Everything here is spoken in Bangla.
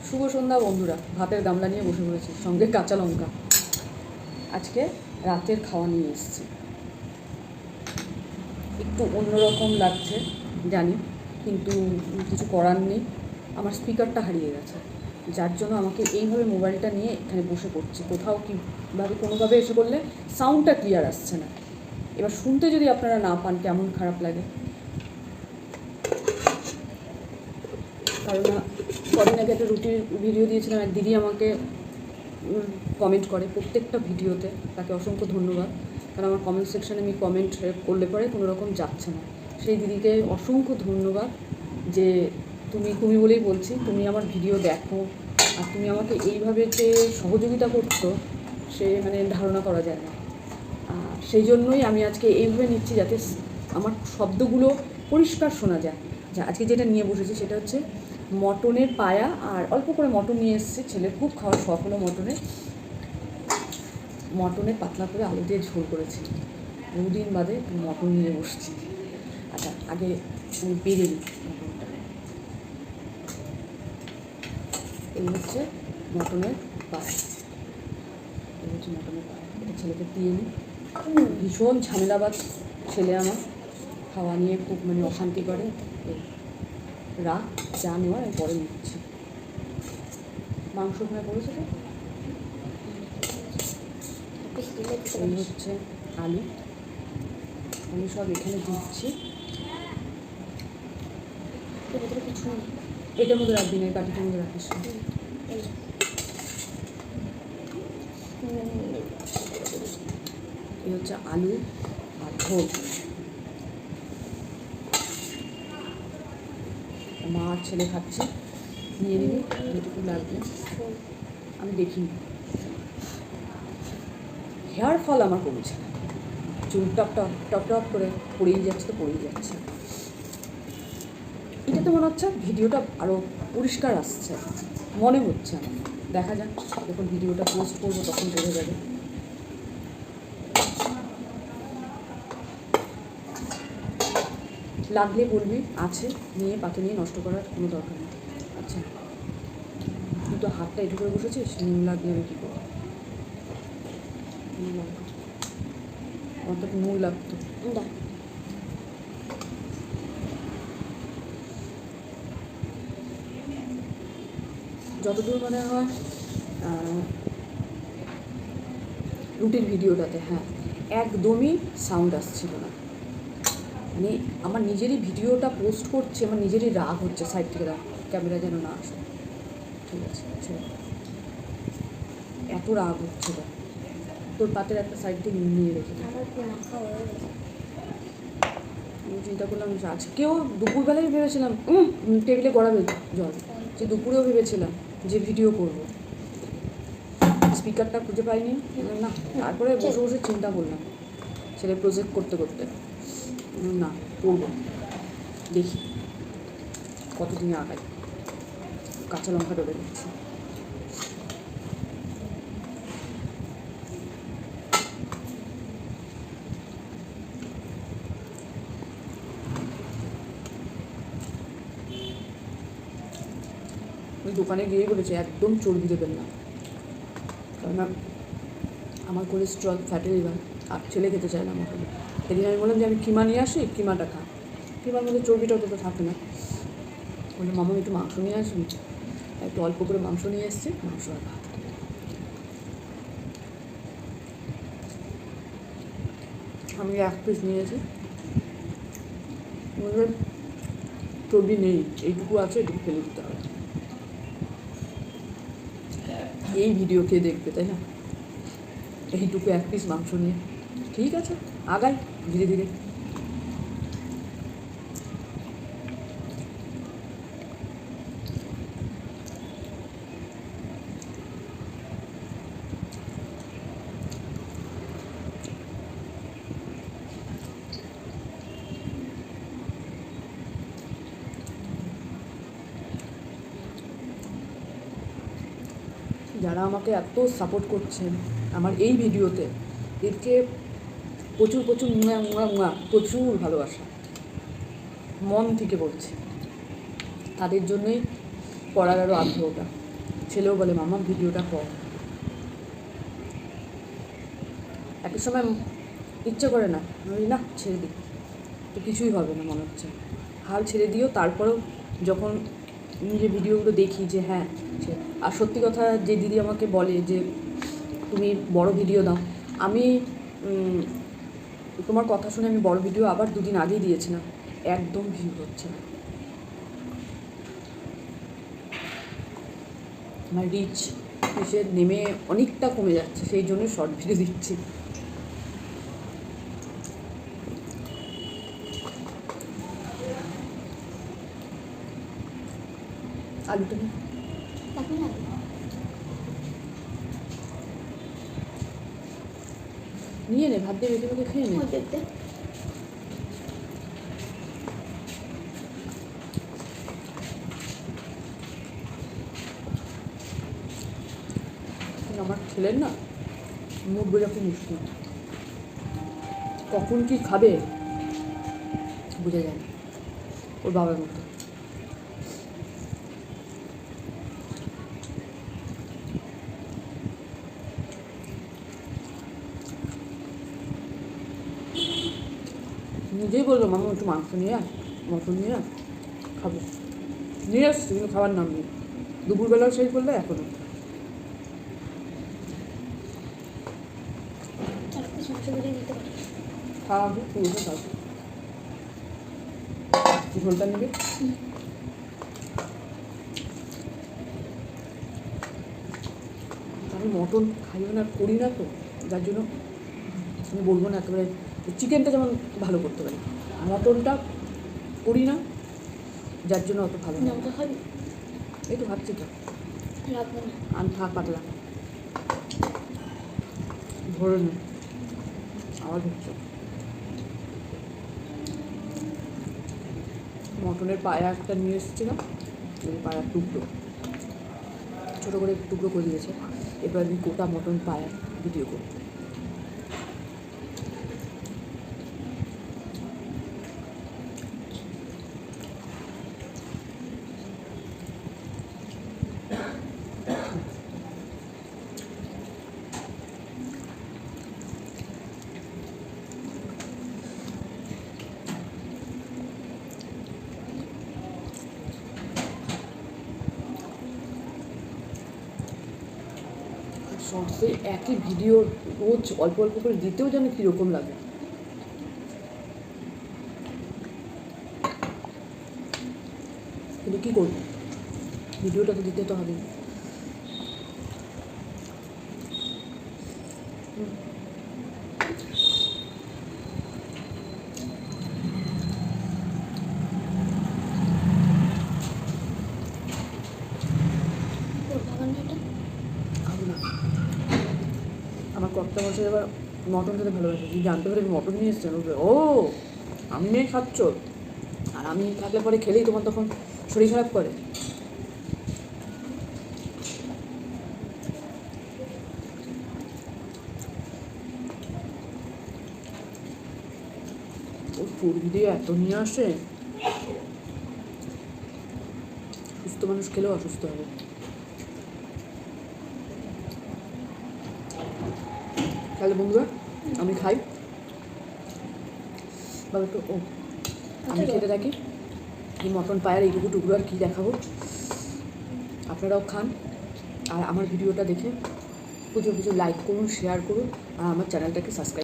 শুভ সন্ধ্যা বন্ধুরা, ভাতের গামলা নিয়ে বসে পড়েছি, সঙ্গে কাঁচা লঙ্কা। আজকে রাতের খাওয়া নিয়ে এসেছি। একটু অন্যরকম লাগছে জানি, কিন্তু কিছু করার নেই। আমার স্পিকারটা হারিয়ে গেছে, যার জন্য আমাকে এইভাবে মোবাইলটা নিয়ে এখানে বসে পড়ছি। কোথাও কীভাবে কোনোভাবে এসে করলে সাউন্ডটা ক্লিয়ার আসছে না। এবার শুনতে যদি আপনারা না পান কেমন খারাপ লাগে। কারণ কদিন আগে একটা রুটির ভিডিও দিয়েছিলাম, এক দিদি আমাকে কমেন্ট করে প্রত্যেকটা ভিডিওতে, তাকে অসংখ্য ধন্যবাদ। কারণ আমার কমেন্ট সেকশানে আমি কমেন্ট করলে পরে কোনো রকম যাচ্ছে না। সেই দিদিকে অসংখ্য ধন্যবাদ যে তুমি বলেই বলছি, তুমি আমার ভিডিও দেখো আর তুমি আমাকে এইভাবে যে সহযোগিতা করছো সে মানে ধারণা করা যায় না। সেই জন্যই আমি আজকে এইভাবে নিচ্ছি যাতে আমার শব্দগুলো পরিষ্কার শোনা যায়। আজকে যেটা নিয়ে বসেছি সেটা হচ্ছে মটনের পায়া, আর অল্প করে মটন নিয়ে এসেছি। ছেলের খুব খাওয়ার শখ হলো মটনের পাতলা করে আলু দিয়ে ঝোল করেছি। বহুদিন বাদে মটন নিয়ে বসছি। আচ্ছা, আগে আমি বেড়ে নিই মটনটা। এই হচ্ছে মটনের পায়া, এটা ছেলেকে দিয়ে নিই। ভীষণ ঝামেলাবাদ ছেলে আমার, খাওয়া নিয়ে খুব মানে অশান্তি করে। রাখ, যা নেওয়ার আমি পরে নিচ্ছি। মাংস ওখানে পড়েছে তো। এই হচ্ছে আলু, আমি সব এখানে দিচ্ছি। কিছু এটার মধ্যে রাখবি না, এই বাটিটার মধ্যে রাখিস। এই হচ্ছে আলু আর ঝোল। মা আর ছেলে খাচ্ছে, নিয়ে নিবি যেটুকু লাগবে। আমি দেখিনি। হেয়ার ফল আমার কমছে না, চুল টপ করে পড়েই যাচ্ছে। এটা তো মনে হচ্ছে ভিডিওটা আরও পরিষ্কার আসছে মনে হচ্ছে আমার। দেখা যাক, যখন ভিডিওটা পোস্ট করবো তখন বোঝা যাবে। লাগলে বলবি, আছে নিয়ে পাতে নিয়ে নষ্ট করার কোনো দরকার নেই। আচ্ছা, তুই তো হাতটা এটু করে বসেছিস, নুন লাগলে আমি কী করবো? আমার তো নুন লাগতো। যতদূর মনে হয় রুটির ভিডিওটাতে, হ্যাঁ, একদমই সাউন্ড আসছিল না। মানে আমার নিজেরই ভিডিওটা পোস্ট করছে, আমার নিজেরই রাগ হচ্ছে। সাইড থেকে রাগ, ক্যামেরা যেন না আসে। ঠিক আছে, এত রাগ হচ্ছিল। তোর পাতের একটা সাইড থেকে নিয়ে রেখে আমি চিন্তা করলাম যে আজকেও দুপুরবেলায় ভেবেছিলাম টেবিলে গড়াবে জল, যে দুপুরেও ভেবেছিলাম যে ভিডিও করবো। স্পিকারটা খুঁজে পাইনি না, তারপরে বসে বসে চিন্তা করলাম ছেলে প্রজেক্ট করতে না করবো, দেখি কতদিন আগাই। কাঁচা লঙ্কা ডলে দিচ্ছি। ওই দোকানে গিয়ে বলেছে একদম চর্বি দেবেন না, কারণ আমার কোলেস্ট্রল, ফ্যাটি লিভার, আর ছেলে খেতে চায় না মটন। সেদিন আমি বললাম যে আমি কিমা নিয়ে আসি, কিমাটা খা। কিমার মধ্যে চর্বিটা অতটা থাকে না। বললাম মামা একটু মাংস নিয়ে আসবি, একটু অল্প করে মাংস নিয়ে এসছি, মাংস আর ভাত। আমি 1 পিস নিয়েছি, চর্বি নেই, এইটুকু আছে, এটুকু ফেলে দিতে হবে। এই ভিডিও কে দেখবে, তাই না? এইটুকু 1 পিস মাংস নিয়ে ঠিক আছে, আগাই ধীরে ধীরে। যারা আমাকে এত সাপোর্ট করছেন আমার এই ভিডিওতে, এদেরকে প্রচুর প্রচুর ভালোবাসা, মন থেকে বলছি। তাদের জন্যই করার আরও আগ্রহটা। ছেলেও বলে মামা ভিডিওটা কর। একের সময় ইচ্ছে করে না, আমি বলি না ছেড়ে দিই, তো কিছুই হবে না মনে হচ্ছে। হাল ছেড়ে দিও, তারপরেও যখন নিজের ভিডিওগুলো দেখি যে হ্যাঁ। আর সত্যি কথা, যে দিদি আমাকে বলে যে তুমি বড় ভিডিও দাও, আমি তোমার কথা শুনে আমি বড় ভিডিও আবার 2 দিন আগেই দিয়েছিলাম, একদম ভিউ হচ্ছে না। আমার রিচ এসে নেমে অনেকটা কমে যাচ্ছে, সেই জন্য শর্ট ভিডিও দিচ্ছি। আলুটা নিয়ে নে, ভাত দিয়ে বেঁকে বেঁকে খেয়ে নে। আমার ছেলের না মুখ বোঝা খুব মুশকিল, কখন কি খাবে বোঝা যায় না, ওর বাবার মতো। নিজেই বললো মামা একটু মাংস নিয়ে আয়, মটন নিয়ে আয়, খাবো। নিয়ে আসছি কিন্তু খাবার নাম নেই, দুপুরবেলাও সেই করলে এখনও। খাওয়াবো, পুরোটা খাবো। ঝোলটা নেবে? আমি মটন খাইও না, করি না তো, যার জন্য আমি বলবো না একেবারে। চিকেনটা যেমন ভালো করতে পারি, মটনটা করি না, যার জন্য অত ভালো না। এই তো ভাবছি তো আমি থাক পাতলা ধরে নি আওয়াজ হচ্ছে। মটনের পায়া একটা নিয়ে এসেছিলাম, ওই পায়ার টুকরো ছোটো করে টুকরো করে দিয়েছে। এবার আমি গোটা মটন পায়ার ভিডিও করব। শর্টসে একই ভিডিও রোজ অল্প অল্প করে দিতেও যেন কীরকম লাগে। কিন্তু কী করবো, ভিডিওটা তো দিতে তো হবে। আমার কর্তা মশাই এবার মটন খেতে ভালোবাসে, যদি জানতে পারে মটন নিয়ে এসছেন ও আমি নিয়ে খাচ্ছ, আর আমি থাকলে পরে খেলেই তোমার তখন শরীর খারাপ করে। ও পুরী দিয়ে এত নিয়ে আসে, সুস্থ মানুষ খেলেও অসুস্থ হবে। তাহলে বন্ধুরা আমি খাই, বাবা একটু আমি খেতে থাকি। এই মটন পায়ের এইটুকু টুকরো আর কী দেখাবো, আপনারাও খান। আর আমার ভিডিওটা দেখে প্রচুর প্রচুর লাইক করুন, শেয়ার করুন, আর আমার চ্যানেলটাকে সাবস্ক্রাইব